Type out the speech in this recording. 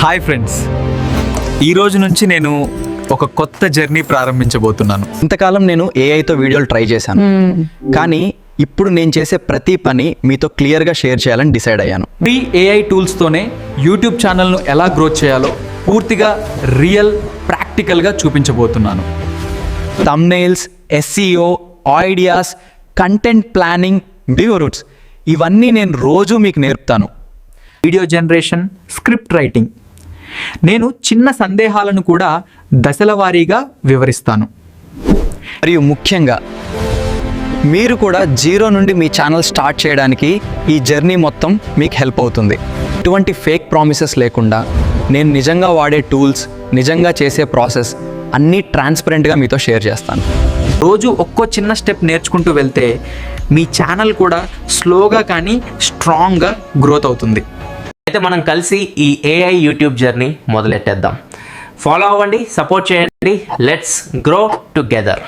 Hi friends, ఈరోజు నుంచి నేను ఒక కొత్త జర్నీ ప్రారంభించబోతున్నాను. ఇంతకాలం నేను ఏఐతో వీడియోలు ట్రై చేశాను, కానీ ఇప్పుడు నేను చేసే ప్రతి పని మీతో క్లియర్గా షేర్ చేయాలని డిసైడ్ అయ్యాను. ఫ్రీ ఏఐ టూల్స్తోనే యూట్యూబ్ ఛానల్ను ఎలా గ్రోత్ చేయాలో పూర్తిగా ప్రాక్టికల్గా చూపించబోతున్నాను. Thumbnails, SEO, ideas, content planning, roots ఇవన్నీ నేను రోజు మీకు నేర్పుతాను. వీడియో జనరేషన్, స్క్రిప్ట్ రైటింగ్, నేను చిన్న సందేహాలను కూడా దశల వారీగా వివరిస్తాను. మరియు ముఖ్యంగా మీరు కూడా జీరో నుండి మీ ఛానల్ స్టార్ట్ చేయడానికి ఈ జర్నీ మొత్తం మీకు హెల్ప్ అవుతుంది. ఎటువంటి ఫేక్ ప్రామిసెస్ లేకుండా నేను నిజంగా వాడే టూల్స్, నిజంగా చేసే ప్రాసెస్ అన్నీ ట్రాన్స్పరెంట్గా మీతో షేర్ చేస్తాను. రోజు ఒక్కో చిన్న స్టెప్ నేర్చుకుంటూ వెళ్తే మీ ఛానల్ కూడా స్లోగా కానీ స్ట్రాంగ్గా గ్రోత్ అవుతుంది. అయితే మనం కలిసి ఈ ఏఐ యూట్యూబ్ జర్నీ మొదలెట్టేద్దాం. ఫాలో అవ్వండి, సపోర్ట్ చేయండి. Let's grow together.